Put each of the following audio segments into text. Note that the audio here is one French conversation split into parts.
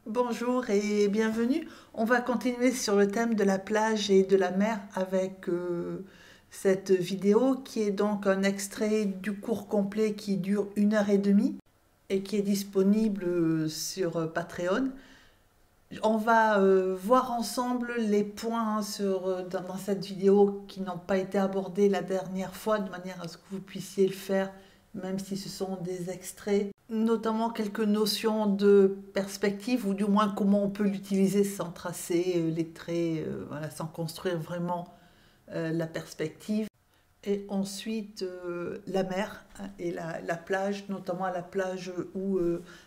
Bonjour et bienvenue. On va continuer sur le thème de la plage et de la mer avec cette vidéo qui est donc un extrait du cours complet qui dure 1 heure et demie et qui est disponible sur Patreon. On va voir ensemble les points dans cette vidéo qui n'ont pas été abordés la dernière fois de manière à ce que vous puissiez le faire même si ce sont des extraits, notamment quelques notions de perspective ou du moins comment on peut l'utiliser sans tracer les traits, voilà, sans construire vraiment la perspective. Et ensuite la mer et la plage, notamment la plage où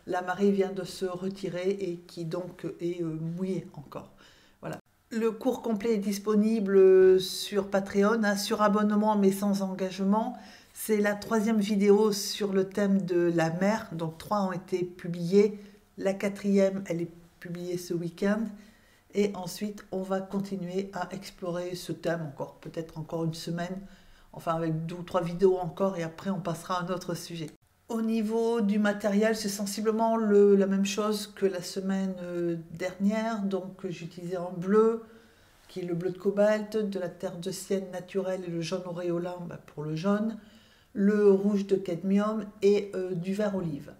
la marée vient de se retirer et qui donc est mouillée encore. Voilà. Le cours complet est disponible sur Patreon, hein, sur abonnement mais sans engagement. C'est la troisième vidéo sur le thème de la mer, donc 3 ont été publiées. La quatrième, elle est publiée ce week-end. Et ensuite, on va continuer à explorer ce thème encore, peut-être encore une semaine, enfin avec 2 ou 3 vidéos encore, et après on passera à un autre sujet. Au niveau du matériel, c'est sensiblement la même chose que la semaine dernière. Donc j'ai utilisé un bleu, qui est le bleu de cobalt, de la terre de sienne naturelle et le jaune auréolin pour le jaune, le rouge de cadmium et du vert olive.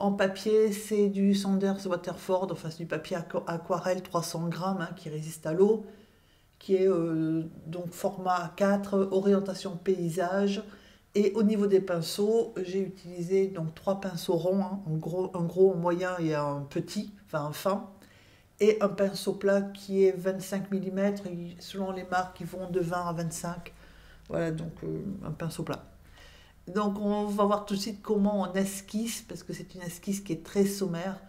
En papier, c'est du Saunders Waterford, enfin c'est du papier aquarelle 300 grammes qui résiste à l'eau, qui est donc format A4, orientation paysage. Et au niveau des pinceaux, j'ai utilisé donc 3 pinceaux ronds, hein, un gros, un moyen et un petit, enfin un fin, et un pinceau plat qui est 25 mm, selon les marques, ils vont de 20 à 25. Voilà, donc un pinceau plat. Donc on va voir tout de suite comment on esquisse, parce que c'est une esquisse qui est très sommaire,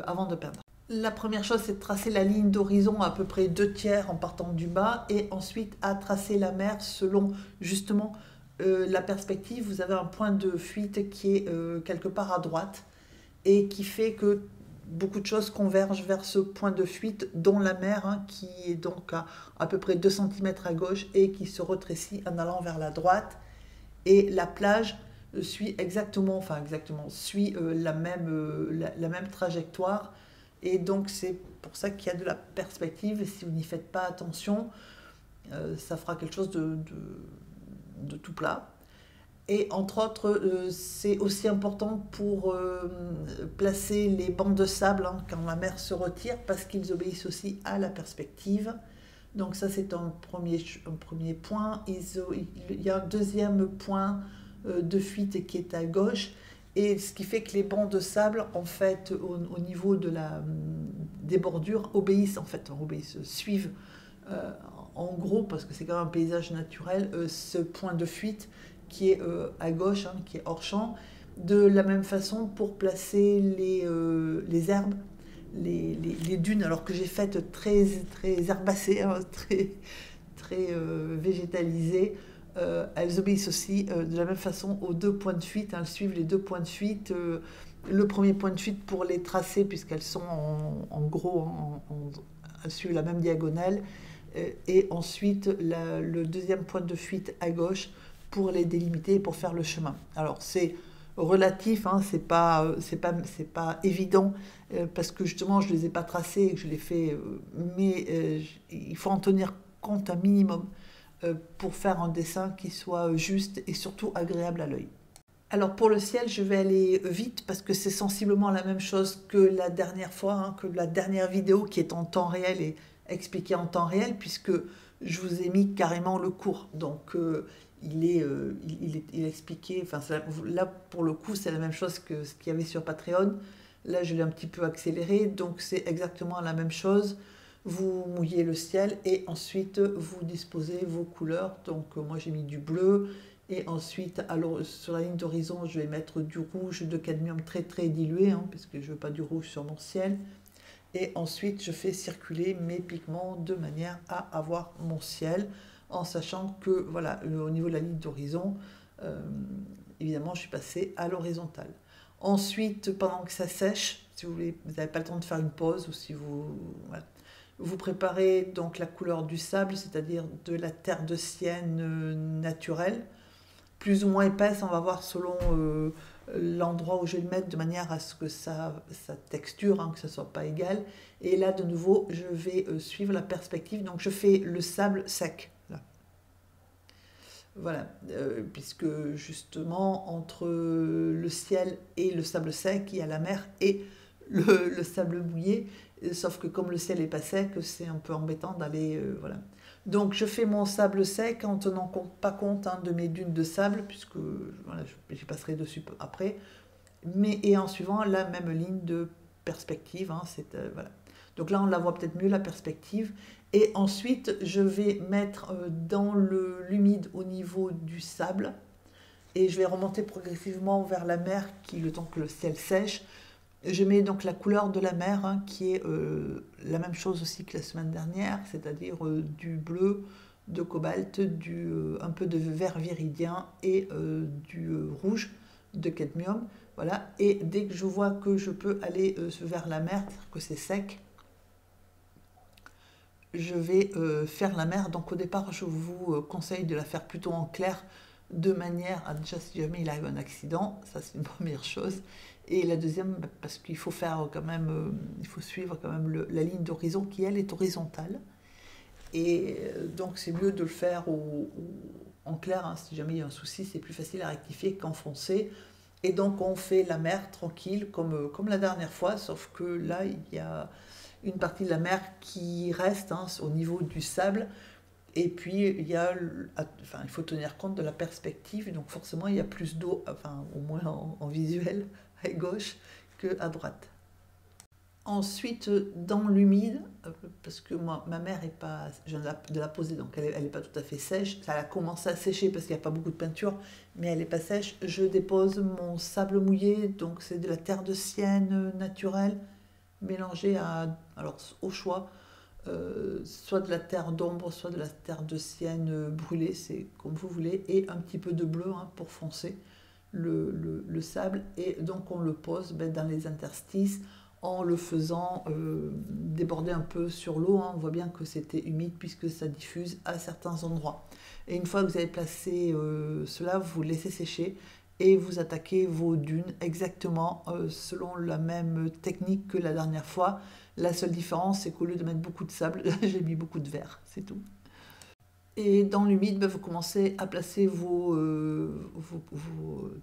avant de peindre. La première chose, c'est de tracer la ligne d'horizon à peu près 2/3 en partant du bas, et ensuite à tracer la mer selon justement la perspective. Vous avez un point de fuite qui est quelque part à droite, et qui fait que beaucoup de choses convergent vers ce point de fuite, dont la mer, hein, qui est donc à peu près 2 cm à gauche et qui se rétrécit en allant vers la droite. Et la plage suit suit la même trajectoire. Et donc c'est pour ça qu'il y a de la perspective. Et si vous n'y faites pas attention, ça fera quelque chose de tout plat. Et entre autres, c'est aussi important pour placer les bancs de sable, hein, quand la mer se retire, parce qu'ils obéissent aussi à la perspective. Donc ça, c'est un premier point. Il y a un deuxième point de fuite qui est à gauche, et ce qui fait que les bancs de sable, en fait, au niveau des bordures, suivent en gros, parce que c'est quand même un paysage naturel, ce point de fuite qui est à gauche, hein, qui est hors champ. De la même façon, pour placer les herbes, les dunes, alors que j'ai faites très, très herbacées, hein, très végétalisées, elles obéissent aussi de la même façon aux 2 points de fuite, hein, elles suivent les 2 points de fuite. Le premier point de fuite pour les tracer, puisqu'elles sont en gros, elles suivent la même diagonale, et ensuite le deuxième point de fuite à gauche pour les délimiter et pour faire le chemin. Alors c'est relatif, hein, c'est pas évident, parce que justement je les ai pas tracés et que je les fais, mais il faut en tenir compte un minimum pour faire un dessin qui soit juste et surtout agréable à l'œil. Alors pour le ciel, je vais aller vite parce que c'est sensiblement la même chose que la dernière fois, hein, que la dernière vidéo qui est en temps réel et expliquée en temps réel, puisque je vous ai mis carrément le cours. Donc il est expliqué, enfin, là pour le coup c'est la même chose que ce qu'il y avait sur Patreon. Là je l'ai un petit peu accéléré, donc c'est exactement la même chose. Vous mouillez le ciel et ensuite vous disposez vos couleurs. Donc moi j'ai mis du bleu, et ensuite alors, sur la ligne d'horizon je vais mettre du rouge de cadmium très très dilué, hein, parce que je veux pas du rouge sur mon ciel. Et ensuite je fais circuler mes pigments de manière à avoir mon ciel, en sachant que voilà, au niveau de la ligne d'horizon, évidemment je suis passée à l'horizontale. Ensuite, pendant que ça sèche, si vous n'avez pas le temps de faire une pause, ou si voilà, vous préparez donc la couleur du sable, c'est-à-dire de la terre de sienne naturelle, plus ou moins épaisse, on va voir selon l'endroit où je vais le mettre de manière à ce que ça texture, hein, que ça soit pas égal. Et là, de nouveau, je vais suivre la perspective. Donc, je fais le sable sec. Là. Voilà, puisque justement, entre le ciel et le sable sec, il y a la mer et le sable mouillé. Sauf que comme le ciel n'est pas sec, c'est un peu embêtant d'aller... voilà. Donc je fais mon sable sec en tenant pas compte hein, de mes dunes de sable, puisque voilà, j'y passerai dessus après, et en suivant la même ligne de perspective. Hein, voilà. Donc là, on la voit peut-être mieux, la perspective. Et ensuite, je vais mettre dans l'humide au niveau du sable, et je vais remonter progressivement vers la mer, le temps que le ciel sèche. Je mets donc la couleur de la mer, hein, qui est la même chose aussi que la semaine dernière, c'est-à-dire du bleu de cobalt, un peu de vert viridien et du rouge de cadmium. Voilà. Et dès que je vois que je peux aller vers la mer, c'est-à-dire que c'est sec, je vais faire la mer. Donc au départ, je vous conseille de la faire plutôt en clair, de manière à, déjà si jamais il arrive un accident, ça c'est une première chose. Et la deuxième, parce qu'il faut faire quand même, il faut suivre quand même la ligne d'horizon qui elle est horizontale. Et donc c'est mieux de le faire en clair, hein. Si jamais il y a un souci, c'est plus facile à rectifier qu'en foncé. Et donc on fait la mer tranquille comme la dernière fois, sauf que là il y a une partie de la mer qui reste hein, au niveau du sable. Et puis, il faut tenir compte de la perspective, donc forcément, il y a plus d'eau, enfin, au moins en visuel, à gauche qu'à droite. Ensuite, dans l'humide, parce que moi, ma mère est pas, je viens de la poser, donc elle n'est pas tout à fait sèche. Ça a commencé à sécher parce qu'il n'y a pas beaucoup de peinture, mais elle n'est pas sèche. Je dépose mon sable mouillé, donc c'est de la terre de sienne naturelle, mélangée alors au choix, soit de la terre d'ombre, soit de la terre de sienne brûlée, c'est comme vous voulez, et un petit peu de bleu hein, pour foncer le sable. Et donc on le pose dans les interstices en le faisant déborder un peu sur l'eau. Hein. On voit bien que c'était humide puisque ça diffuse à certains endroits. Et une fois que vous avez placé cela, vous laissez sécher et vous attaquez vos dunes exactement selon la même technique que la dernière fois. La seule différence, c'est qu'au lieu de mettre beaucoup de sable, j'ai mis beaucoup de verre, c'est tout. Et dans l'humide, vous commencez à placer vos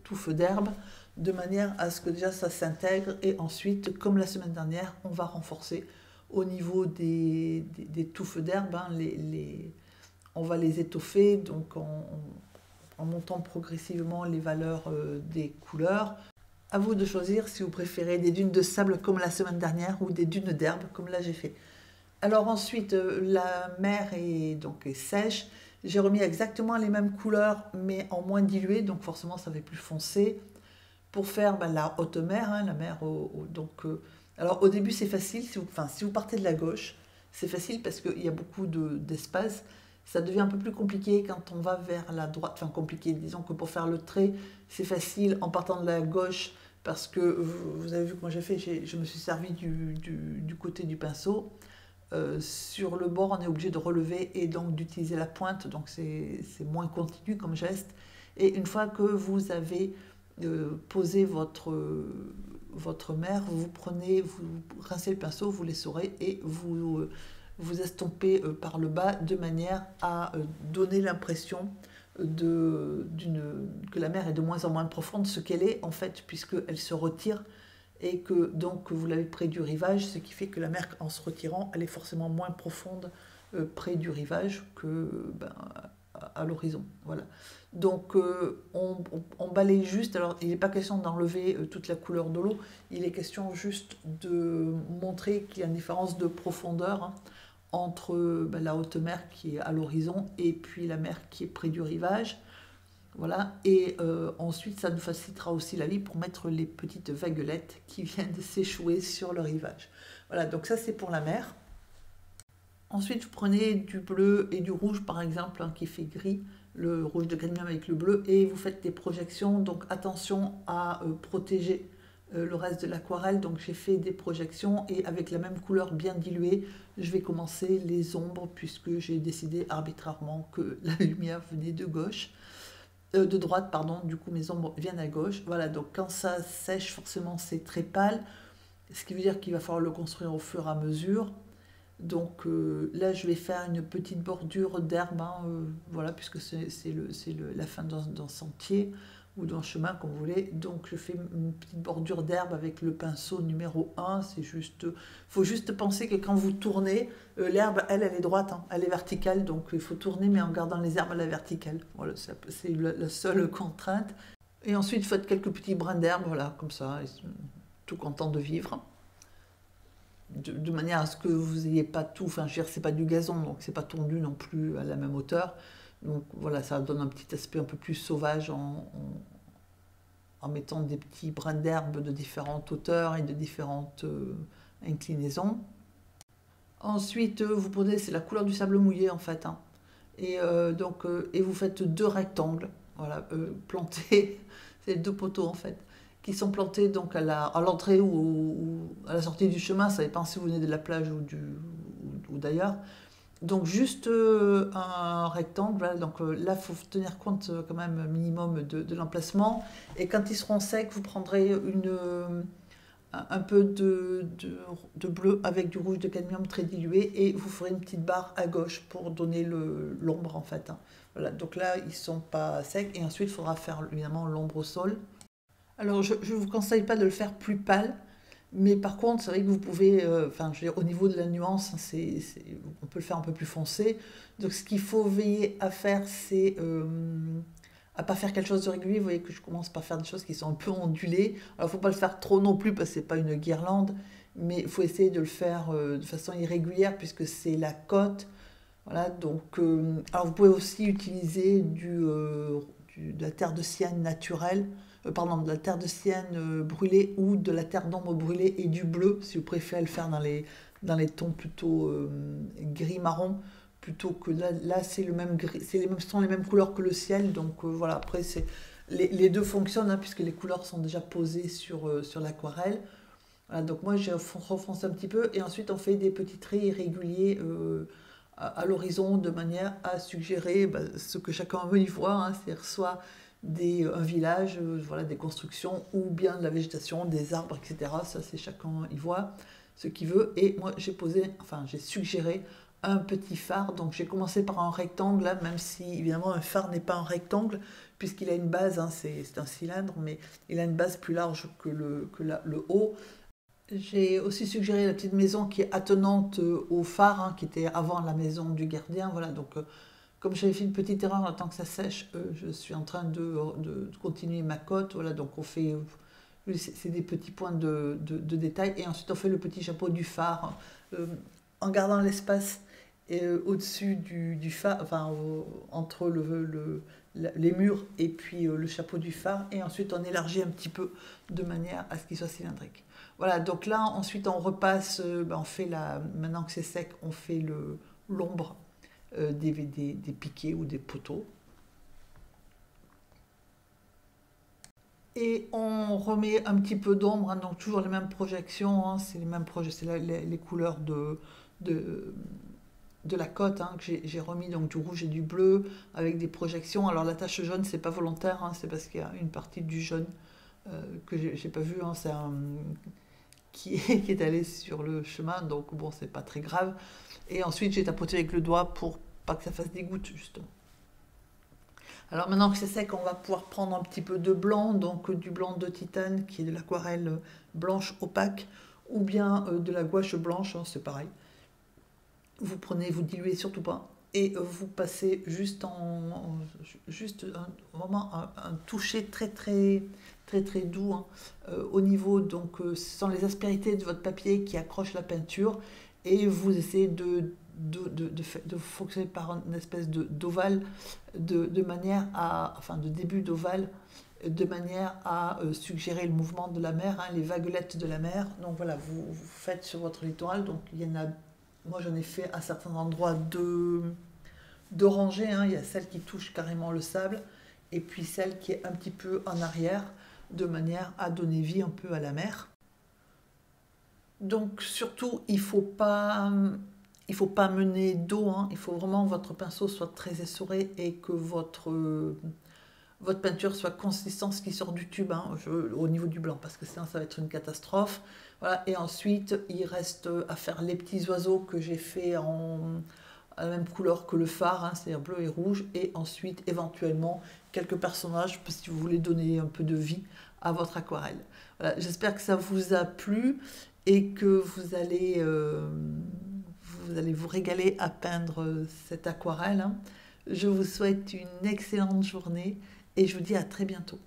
touffes d'herbe de manière à ce que déjà ça s'intègre. Et ensuite, comme la semaine dernière, on va renforcer au niveau des touffes d'herbe. Hein, on va les étoffer donc en montant progressivement les valeurs des couleurs. À vous de choisir si vous préférez des dunes de sable comme la semaine dernière ou des dunes d'herbe comme là j'ai fait. Alors ensuite, la mer est sèche. J'ai remis exactement les mêmes couleurs mais en moins dilué, donc forcément ça fait plus foncé. Pour faire la haute mer, hein, la mer alors au début c'est facile, si vous partez de la gauche, c'est facile parce qu'il y a beaucoup d'espace. Ça devient un peu plus compliqué quand on va vers la droite, enfin compliqué, disons que pour faire le trait, c'est facile en partant de la gauche parce que vous avez vu comment j'ai fait, je me suis servi du côté du pinceau. Sur le bord, on est obligé de relever et donc d'utiliser la pointe, donc c'est moins continu comme geste. Et une fois que vous avez posé votre mer, vous rincez le pinceau, vous l'essorez et vous estompez par le bas de manière à donner l'impression que la mer est de moins en moins profonde, ce qu'elle est en fait, puisqu'elle se retire et que donc vous l'avez près du rivage, ce qui fait que la mer, en se retirant, elle est forcément moins profonde près du rivage que à l'horizon. Voilà. Donc on balaye juste, alors il n'est pas question d'enlever toute la couleur de l'eau, il est question juste de montrer qu'il y a une différence de profondeur hein, entre la haute mer qui est à l'horizon et puis la mer qui est près du rivage. Voilà, et ensuite ça nous facilitera aussi la vie pour mettre les petites vaguelettes qui viennent s'échouer sur le rivage. Voilà, donc ça c'est pour la mer. Ensuite, vous prenez du bleu et du rouge par exemple, hein, qui fait gris, le rouge de cadmium avec le bleu, et vous faites des projections. Donc attention à protéger le reste de l'aquarelle. Donc j'ai fait des projections et avec la même couleur bien diluée, je vais commencer les ombres puisque j'ai décidé arbitrairement que la lumière venait de gauche. de droite, pardon, du coup mes ombres viennent à gauche. Voilà, donc quand ça sèche, forcément c'est très pâle, ce qui veut dire qu'il va falloir le construire au fur et à mesure. Donc là, je vais faire une petite bordure d'herbe, hein, voilà, puisque la fin d'un sentier ou d'un chemin, comme vous voulez. Donc je fais une petite bordure d'herbe avec le pinceau numéro 1. C'est juste, faut juste penser que quand vous tournez, l'herbe, elle est droite, hein, elle est verticale. Donc il faut tourner, mais en gardant les herbes à la verticale. Voilà, c'est la seule contrainte. Et ensuite, faites quelques petits brins d'herbe, voilà, comme ça, ils sont tout contents de vivre de manière à ce que vous n'ayez pas tout, enfin je veux dire c'est pas du gazon donc c'est pas tondu non plus à la même hauteur, donc voilà ça donne un petit aspect un peu plus sauvage en mettant des petits brins d'herbe de différentes hauteurs et de différentes inclinaisons. Ensuite vous prenez, c'est la couleur du sable mouillé en fait, hein, et vous faites deux rectangles, voilà, plantés, c'est deux poteaux en fait qui sont plantés donc à l'entrée ou à la sortie du chemin, ça dépend si vous venez de la plage ou d'ailleurs. Donc juste un rectangle, voilà, donc là il faut tenir compte quand même minimum de l'emplacement. Et quand ils seront secs, vous prendrez un peu de bleu avec du rouge de cadmium très dilué et vous ferez une petite barre à gauche pour donner l'ombre en fait, hein. Voilà, donc là ils ne sont pas secs et ensuite il faudra faire évidemment l'ombre au sol. Alors, je ne vous conseille pas de le faire plus pâle, mais par contre, c'est vrai que vous pouvez, enfin, je veux dire, au niveau de la nuance, on peut le faire un peu plus foncé. Donc, ce qu'il faut veiller à faire, c'est à pas faire quelque chose de régulier. Vous voyez que je commence par faire des choses qui sont un peu ondulées. Alors, il ne faut pas le faire trop non plus parce que ce n'est pas une guirlande, mais il faut essayer de le faire de façon irrégulière puisque c'est la côte. Voilà, donc, alors vous pouvez aussi utiliser de la terre de sienne naturelle, pardon, de la terre de sienne brûlée ou de la terre d'ombre brûlée et du bleu, si vous préférez le faire dans les tons plutôt gris-marron, plutôt que là c'est le même gris, ce sont les mêmes couleurs que le ciel, donc voilà, après les deux fonctionnent, hein, puisque les couleurs sont déjà posées sur l'aquarelle. Voilà, donc moi j'ai renfoncé un petit peu et ensuite on fait des petits traits irréguliers à l'horizon de manière à suggérer ce que chacun veut y voir, hein, c'est-à-dire soit un village, voilà, des constructions ou bien de la végétation, des arbres, etc. Ça c'est chacun y voit ce qu'il veut. Et moi j'ai suggéré un petit phare. Donc j'ai commencé par un rectangle, là, même si évidemment un phare n'est pas un rectangle, puisqu'il a une base, hein, c'est un cylindre, mais il a une base plus large que le haut. J'ai aussi suggéré la petite maison qui est attenante au phare, hein, qui était avant la maison du gardien. Voilà, donc comme j'avais fait une petite erreur en tant que ça sèche, je suis en train de continuer ma cote. Voilà, donc on fait, c'est des petits points de détail. Et ensuite on fait le petit chapeau du phare en gardant l'espace au-dessus du phare, enfin entre les murs et puis le chapeau du phare. Et ensuite on élargit un petit peu de manière à ce qu'il soit cylindrique. Voilà, donc là, ensuite, on repasse, on fait maintenant que c'est sec, on fait l'ombre des piquets ou des poteaux. Et on remet un petit peu d'ombre, hein, donc toujours les mêmes projections, hein, c'est les mêmes c'est les couleurs de, de la cote, hein, que j'ai remis donc du rouge et du bleu avec des projections. Alors la tache jaune, c'est pas volontaire, hein, c'est parce qu'il y a une partie du jaune que j'ai pas vu, hein, c'est un qui est allé sur le chemin, donc bon, c'est pas très grave. Et ensuite, j'ai tapoté avec le doigt pour pas que ça fasse des gouttes, justement. Alors maintenant que c'est sec, on va pouvoir prendre un petit peu de blanc, donc du blanc de titane, qui est de l'aquarelle blanche opaque, ou bien de la gouache blanche, hein, c'est pareil. Vous prenez, vous diluez surtout pas, et vous passez juste vraiment un toucher très très très très doux, hein, au niveau, donc ce sont les aspérités de votre papier qui accrochent la peinture, et vous essayez de fonctionner par une espèce d'ovale, de manière à, enfin de début d'ovale, de manière à suggérer le mouvement de la mer, hein, les vaguelettes de la mer. Donc voilà, vous faites sur votre littoral, donc il y en a, moi j'en ai fait à certains endroits deux rangées, hein. Il y a celle qui touche carrément le sable, et puis celle qui est un petit peu en arrière, de manière à donner vie un peu à la mer. Donc surtout, il faut pas mener d'eau, hein. Il faut vraiment que votre pinceau soit très essoré et que votre peinture soit consistance qui sort du tube, hein, au niveau du blanc, parce que sinon ça va être une catastrophe. Voilà. Et ensuite, il reste à faire les petits oiseaux que j'ai fait à la même couleur que le phare, hein, c'est-à-dire bleu et rouge. Et ensuite, éventuellement, quelques personnages, si vous voulez donner un peu de vie à votre aquarelle. Voilà, j'espère que ça vous a plu et que vous allez vous régaler à peindre cette aquarelle, hein. Je vous souhaite une excellente journée et je vous dis à très bientôt.